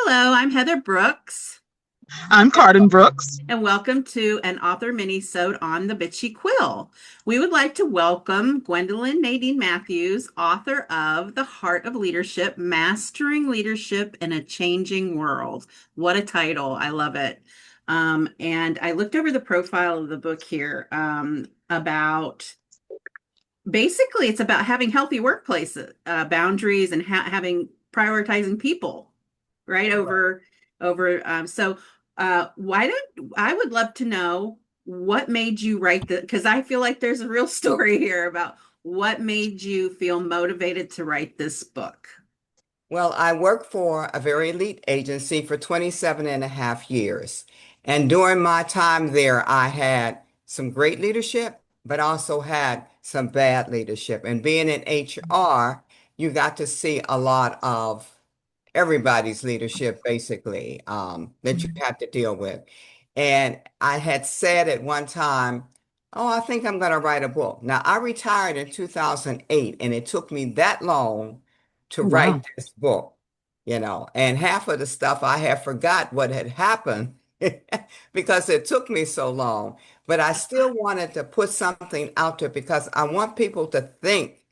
Hello, I'm Heather Brooks, I'm Cardyn Brooks. and welcome to an author mini-sode on the Bitchy Quill. We would like to welcome Gwendolyn Nadean Mathews, author of The Heart of Leadership, Mastering Leadership in a Changing World. What a title. I love it. And I looked over the profile of the book here about basically it's about having healthy workplace boundaries and having prioritizing people right over why don't I would love to know what made you write the because I feel like there's a real story here about what made you feel motivated to write this book. Well, I worked for a very elite agency for 27 and a half years. And during my time there, I had some great leadership, but also had some bad leadership. And being in HR, you got to see a lot of everybody's leadership, basically, that you have to deal with. And I had said at one time, oh, I think I'm going to write a book. Now, I retired in 2008, and it took me that long to Oh, write wow. this book, and half of the stuff I have forgot what had happened because it took me so long. But I still wanted to put something out there because I want people to think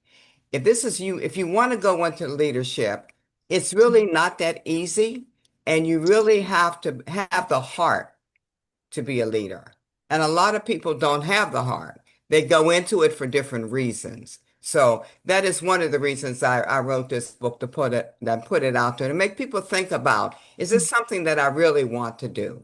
if this is you, if you want to go into leadership, it's really not that easy. And you really have to have the heart to be a leader. And a lot of people don't have the heart. They go into it for different reasons. So that is one of the reasons I wrote this book to put it out there to make people think about, is this something that I really want to do?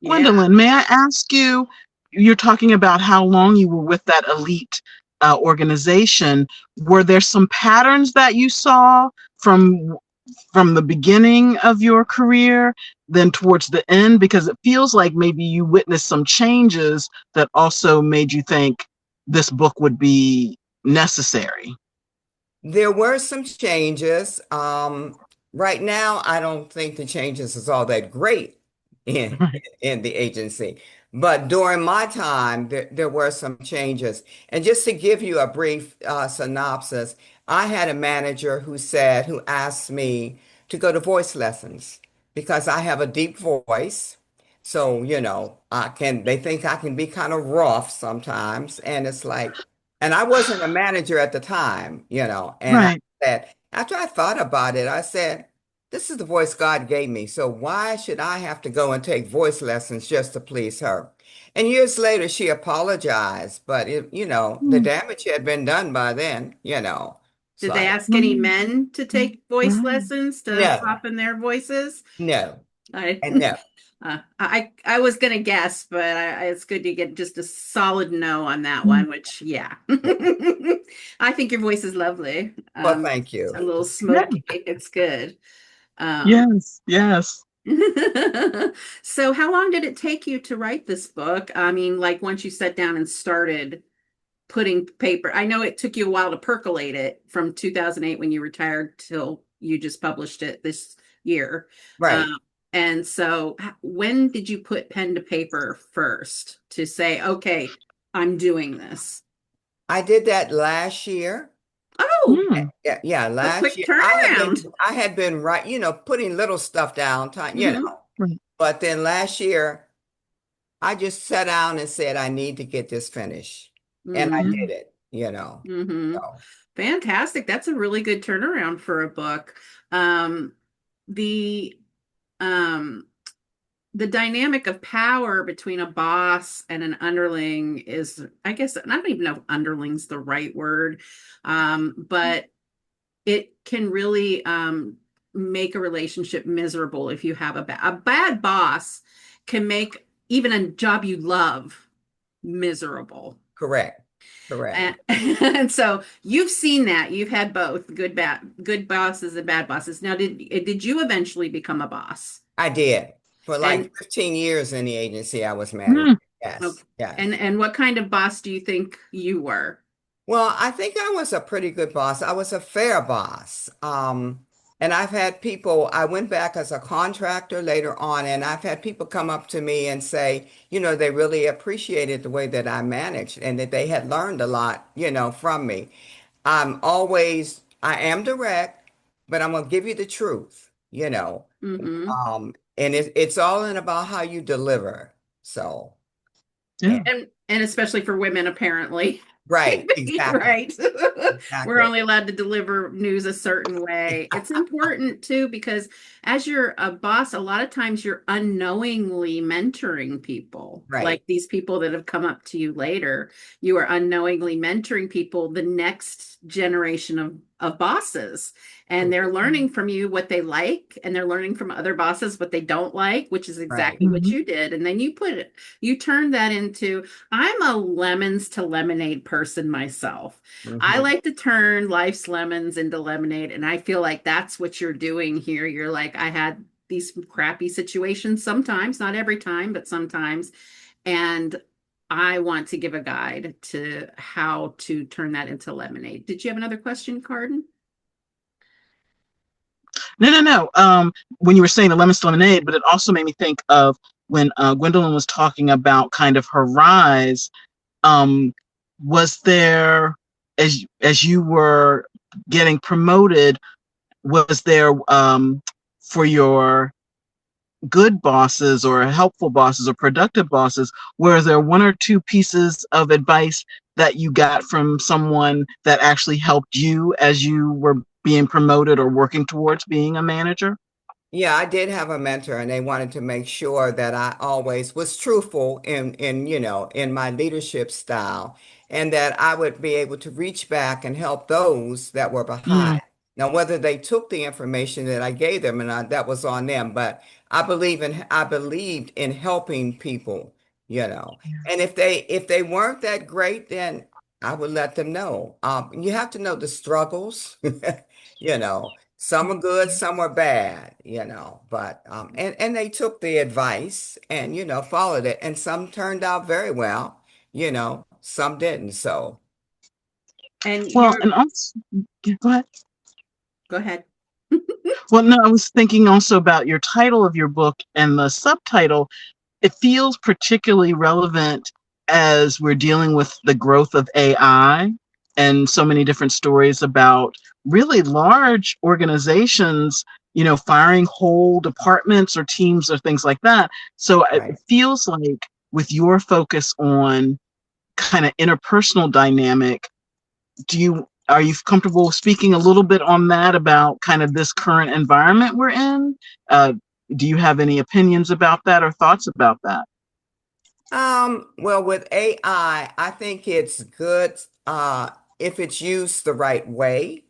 Yeah. Gwendolyn, may I ask you, you're talking about how long you were with that elite organization. Were there some patterns that you saw from from the beginning of your career, then towards the end? Because it feels like maybe you witnessed some changes that also made you think this book would be necessary. There were some changes. Right now, I don't think the changes is all that great in Right. in the agency. But during my time, there were some changes. And just to give you a brief synopsis, I had a manager who asked me to go to voice lessons because I have a deep voice. So, they think I can be kind of rough sometimes. And it's like, and I wasn't a manager at the time, and I Right. said, after I thought about it, I said, this is the voice God gave me. So why should I have to go and take voice lessons just to please her? And years later, she apologized, but the Mm, damage had been done by then. It's Did they like, ask any mm, men to mm, take voice right. lessons to no, soften their voices? no, I and no. I was gonna guess, but it's good to get just a solid no on that Mm, one, which yeah. I think your voice is lovely. Well, thank It's you. a little yeah. smoky. It's good. Um, Yes. Yes. so how long did it take you to write this book? I mean, like once you sat down and started putting paper, I know it took you a while to percolate it from 2008 when you retired till you just published it this year. Right. Um, and so when did you put pen to paper first to say, okay, I'm doing this? I did that last year. Oh, Mm, Yeah, yeah, a last quick year turnaround. I had been right, putting little stuff down, Hmm. right. But then last year I just sat down and said I need to get this finished. And I Hmm. did it. Hmm. So Fantastic. That's a really good turnaround for a book. Um, the um the dynamic of power between a boss and an underling is, I guess, and I don't even know if underling's the right word, but it can really make a relationship miserable if you have a bad boss can make even a job you love miserable. correct. Correct. And so you've seen that. You've had both good bosses and bad bosses. Now, did you eventually become a boss? I did. For And like 15 years in the agency I was managing. Mm, Yes. okay. Yes. And what kind of boss do you think you were? Well, I think I was a pretty good boss. I was a fair boss. And I've had people, I went back as a contractor later on, and I've had people come up to me and say, they really appreciated the way that I managed and that they had learned a lot, from me. I am direct, but I'm going to give you the truth. you know. Hmm. And it's all in about how you deliver. So, Yeah. yeah. And especially for women, apparently. Right, exactly. Right. We're Exactly. only allowed to deliver news a certain way. It's important too, because as you're a boss, a lot of times you're unknowingly mentoring people. Right. Like these people that have come up to you later, you are unknowingly mentoring people, the next generation of bosses. And they're learning from you what they like, and they're learning from other bosses what they don't like, which is Right. exactly what Mhm. you did. And then you turn that into, I'm a lemons to lemonade person myself. I Hmm. like to turn life's lemons into lemonade, and I feel like that's what you're doing here. You're like, I had these crappy situations sometimes, not every time, but sometimes, and I want to give a guide to how to turn that into lemonade. Did you have another question, Cardyn? No, no, no. When you were saying the lemons to lemonade, but it also made me think of when Gwendolyn was talking about kind of her rise. Um, was there, as you were getting promoted, was there for your good bosses or helpful bosses or productive bosses, were there one or two pieces of advice that you got from someone that actually helped you as you were being promoted or working towards being a manager? Yeah, I did have a mentor, and they wanted to make sure that I always was truthful in my leadership style, and that I would be able to reach back and help those that were Mm, behind. Now, whether they took the information that I gave them, that was on them, but I believed in helping people, you know. And if they weren't that great, then I would let them know. You have to know the struggles, you know. Some are good, some are bad, but and they took the advice and followed it, and some turned out very well, some didn't. So And well, you're, and also, yeah, go ahead. go ahead. Well, no, I was thinking also about your title of your book and the subtitle. It feels particularly relevant as we're dealing with the growth of AI and so many different stories about really large organizations, firing whole departments or teams or things like that. So it right. feels like with your focus on kind of interpersonal dynamic, are you comfortable speaking a little bit on that about kind of this current environment we're in? Uh, do you have any opinions about that or thoughts about that? Well, with AI, I think it's good if it's used the right way.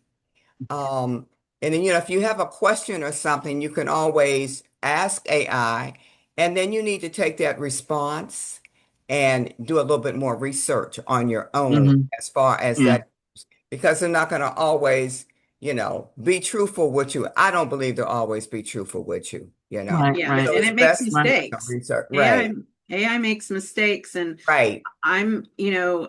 Um, and then, if you have a question or something, you can always ask AI, and then you need to take that response and do a little bit more research on your own Hmm. as far as Yeah. that, because they're not going to always, be truthful with you. I don't believe they'll always be truthful with you. Right. Yeah, Right. So and it's it makes best to do some mistakes. research. AI Right, AI makes mistakes, and right, I'm,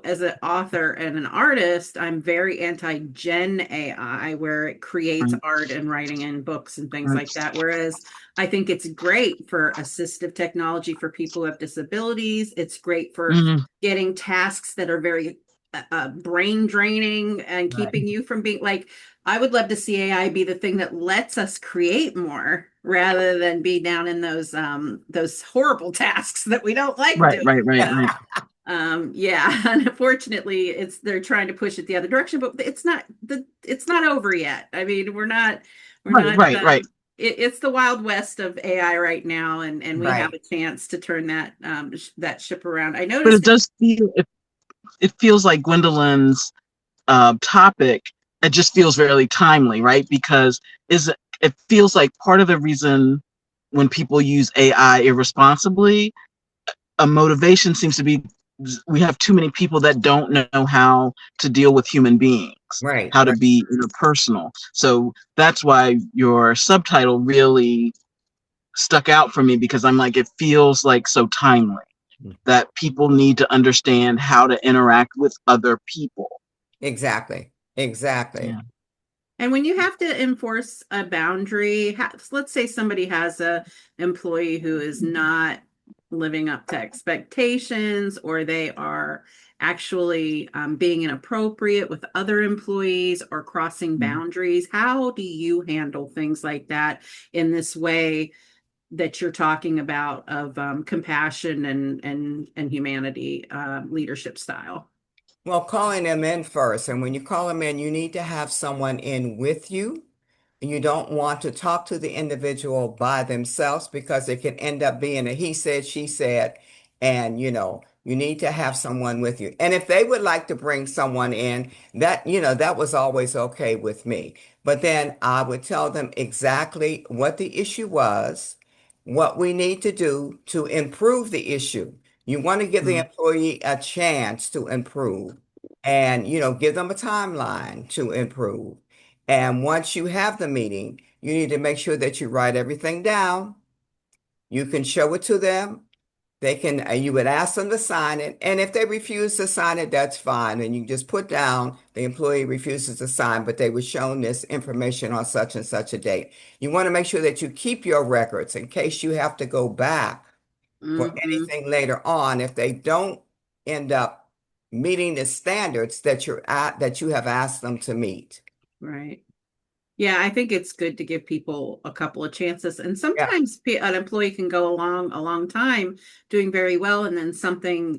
as an author and an artist, I'm very anti-gen AI, where it creates Right. art and writing and books and things Right. like that. Whereas I think it's great for assistive technology for people who have disabilities. It's great for Hmm. getting tasks that are very brain draining and right, keeping you from being like, I would love to see AI be the thing that lets us create more rather than be down in those horrible tasks that we don't like Right. doing. Right. Right. Right. Yeah, unfortunately, they're trying to push it the other direction, but it's not over yet. I mean, we're Right. not Right. Right. it's the wild west of AI right now, and we have right. a chance to turn that ship around. I But it noticed. does feel it feels like Gwendolyn's topic. It just feels very timely, right? Because it feels like part of the reason when people use AI irresponsibly, a motivation seems to be we have too many people that don't know how to deal with human beings, Right, how to right. be interpersonal. So that's why your subtitle really stuck out for me, because I'm like, it feels like so timely that people need to understand how to interact with other people. Exactly. Exactly. Yeah. And when you have to enforce a boundary, let's say somebody has a employee who is not living up to expectations, or they are actually being inappropriate with other employees or crossing boundaries. How do you handle things like that in this way that you're talking about of compassion and humanity leadership style? Well, calling them in first. And when you call them in, you need to have someone in with you. You don't want to talk to the individual by themselves because it can end up being a he said, she said. And, you need to have someone with you. And if they would like to bring someone in, that was always okay with me. But then I would tell them exactly what the issue was, what we need to do to improve the issue. You want to give the employee a chance to improve and, give them a timeline to improve. And once you have the meeting, you need to make sure that you write everything down. You can show it to them. You would ask them to sign it. And if they refuse to sign it, that's fine. And you just put down the employee refuses to sign, but they were shown this information on such and such a date. You want to make sure that you keep your records in case you have to go back for Mm-hmm. anything later on if they don't end up meeting the standards that you have asked them to meet. Right. Yeah, I think it's good to give people a couple of chances. And Yeah, sometimes an employee can go along a long time doing very well, and then something's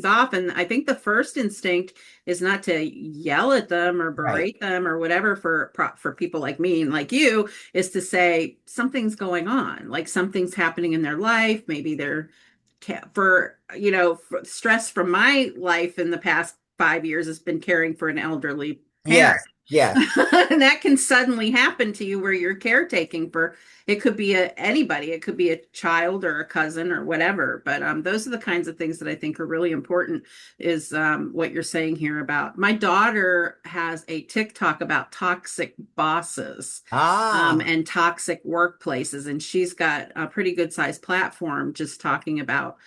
off. And I think the first instinct is not to yell at them or right. berate them or whatever for people like me and like you, is to say something's going on, like something's happening in their life. Maybe they're for stress from my life in the past 5 years has been caring for an elderly parent. Yes, yes, And that can suddenly happen to you where you're caretaking for, it could be anybody, it could be a child or a cousin or whatever. But those are the kinds of things that I think are really important, is what you're saying here about, my daughter has a TikTok about toxic bosses ah, and toxic workplaces. And she's got a pretty good sized platform just talking about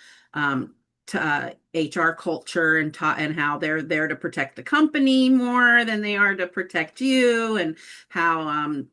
HR culture and how they're there to protect the company more than they are to protect you, and how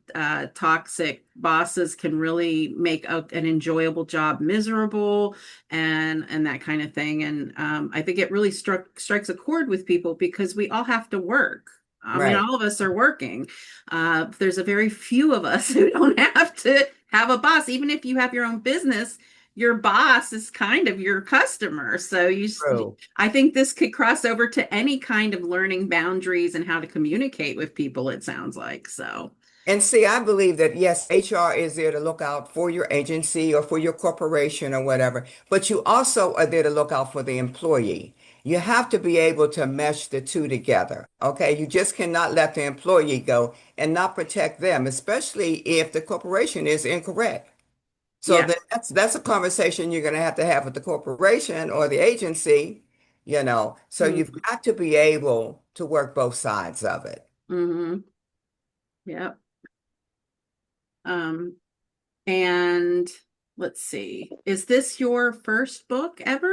toxic bosses can really make an enjoyable job miserable, and that kind of thing. And I think it really strikes a chord with people because we all have to work. I mean, right. all of us are working. There's a very few of us who don't have to have a boss. Even if you have your own business, your boss is kind of your customer. So True. I think this could cross over to any kind of learning boundaries and how to communicate with people, it sounds like. So, And see, I believe that yes, HR is there to look out for your agency or for your corporation or whatever, but you also are there to look out for the employee. You have to be able to mesh the two together. Okay. You just cannot let the employee go and not protect them, especially if the corporation is incorrect. So yeah. then that's a conversation you're going to have with the corporation or the agency, So you've Mm-hmm. got to be able to work both sides of it. Mm-hmm. Yeah. Um, and let's see. Is this your first book ever?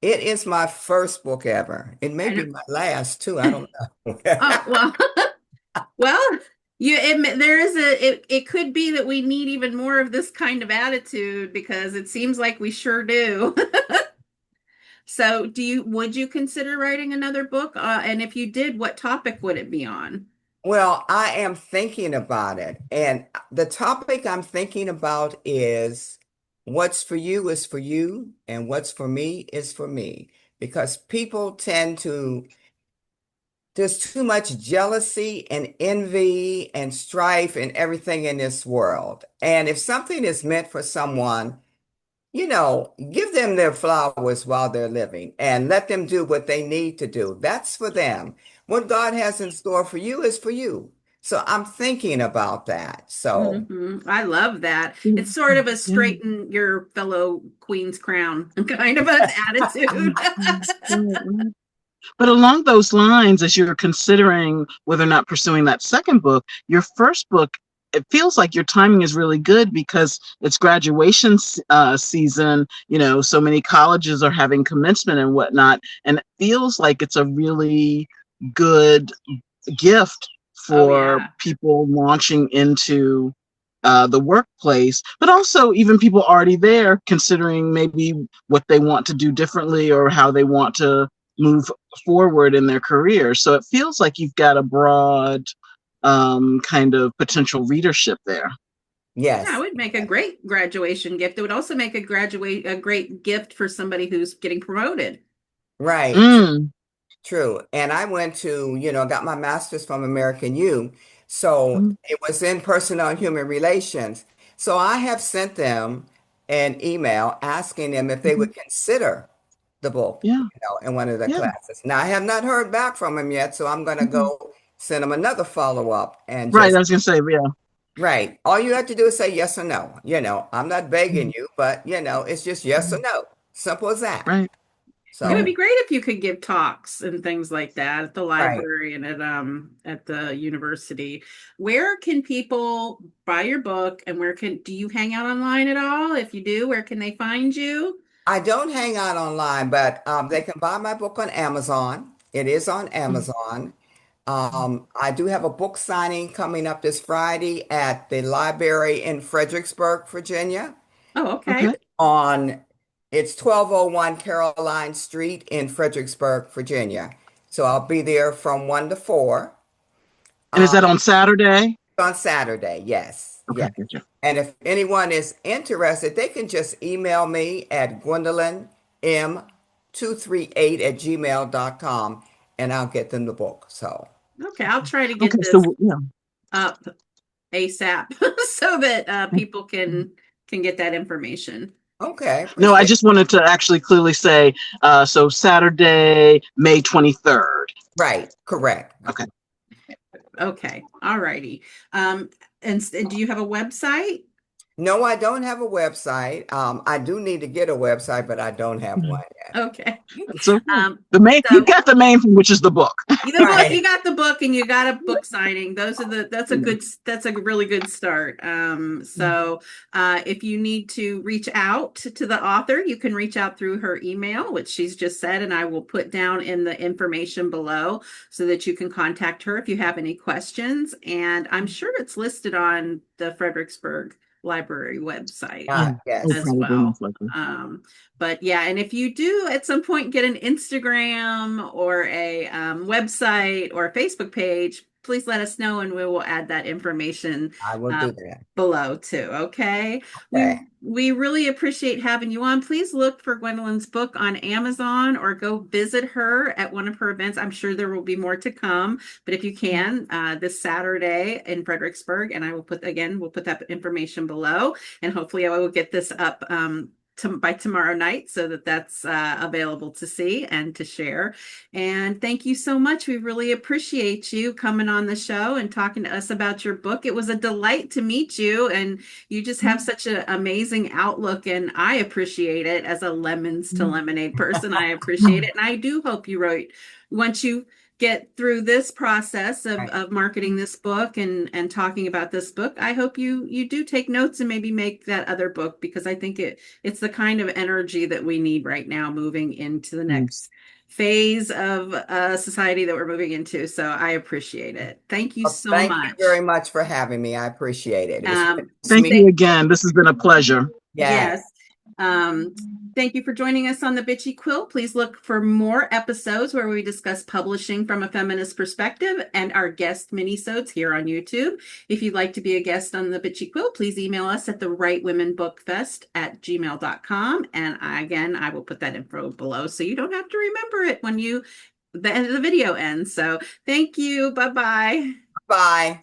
It is my first book ever. It may I be know. my last too. I don't know. Oh, well, well, there is it could be that we need even more of this kind of attitude, because it seems like we sure do. So, would you consider writing another book? And if you did, what topic would it be on? Well, I am thinking about it. And the topic I'm thinking about is what's for you is for you, and what's for me is for me. Because people tend to there's too much jealousy and envy and strife and everything in this world. And if something is meant for someone, give them their flowers while they're living and let them do what they need to do. That's for them. What God has in store for you is for you. So I'm thinking about that. So, I love that. It's sort of a straighten your fellow queen's crown kind of an attitude. But along those lines, as you're considering whether or not pursuing that second book, your first book, it feels like your timing is really good because it's graduation season. So many colleges are having commencement and whatnot, and it feels like it's a really good gift Oh for yeah. people launching into the workplace, but also even people already there considering maybe what they want to do differently or how they want to move forward in their career. So it feels like you've got a broad kind of potential readership there. Yeah, it Yes, would make a great graduation gift. It would also make a great gift for somebody who's getting promoted. right. Mm, True. And I went to, got my master's from American U. So mm, it was in personnel and human relations. So I have sent them an email asking them if they mhm. would consider the book, Yeah, in one of the yeah. classes. Now I have not heard back from them yet, so I'm going to Mhm. go send them another follow-up and Right, I just, was gonna say, yeah. right. All you have to do is say yes or no. I'm not begging Mhm. you, but it's just yes or Mhm. no. Simple as that. Right, It would right. be So, great if you could give talks and things like that at the right. library and at the university. Where can people buy your book and where can do you hang out online at all? If you do, where can they find you? I don't hang out online, but they can buy my book on Amazon. It is on Mhm. Amazon. I do have a book signing coming up this Friday at the library in Fredericksburg, Virginia. Oh, okay. Okay. On It's 1201 Caroline Street in Fredericksburg, Virginia. So I'll be there from 1 to 4 And is uh, that on Saturday? on Saturday. Yes, Okay, yes. gotcha. And if anyone is interested, they can just email me at Gwendolyn M238 at gmail.com and I'll get them the book. So, Okay, I'll try to get Okay, this so yeah. up ASAP so that people can get that information. okay, No, I appreciate it. just wanted to actually clearly say, so Saturday, May 23rd. Right, correct. Okay. Okay, all righty. And do you have a website? No, I don't have a website. I do need to get a website, but I don't have one Mhm. yet. Okay. That's okay. Um, The main, you've so got the main thing, which is the book. the book, you Right. got the book and you got a book signing. Yeah. That's a really good start. So if you need to reach out to the author, you can reach out through her email, which she's just said, and I will put down in the information below so that you can contact her if you have any questions. And I'm sure it's listed on the Fredericksburg Library website Yeah. Oh, Yes. as probably well. most likely. But yeah, and if you do at some point get an Instagram or a website or a Facebook page, please let us know and we will add that information I will uh, do that. below too. Okay. Okay. We really appreciate having you on. Please look for Gwendolyn's book on Amazon or go visit her at one of her events. I'm sure there will be more to come, but if you can, this Saturday in Fredericksburg, and we'll put that information below, and hopefully I will get this up by tomorrow night so that that's available to see and to share. And thank you so much. We really appreciate you coming on the show and talking to us about your book. It was a delight to meet you, and you just have such an amazing outlook, and I appreciate it as a lemons to lemonade person. I appreciate it. And I do hope you wrote, once you get through this process Right. of marketing this book and talking about this book, I hope you do take notes and maybe make that other book because I think it's the kind of energy that we need right now moving into the Yes. next phase of society that we're moving into. So I appreciate it. Thank you Well, so thank you very much. much for having me. I appreciate it. It's been Um, nice to Thank meet you thank again. This has been a pleasure. you. Yes. Yes. Um, thank you for joining us on the Bitchy Quill. Please look for more episodes where we discuss publishing from a feminist perspective and our guest minisodes here on YouTube. If you'd like to be a guest on the Bitchy Quill, please email us at the rightwomenbookfest@gmail.com. And again, I will put that info below so you don't have to remember it when the end of the video ends. So thank you. Bye-bye. Bye.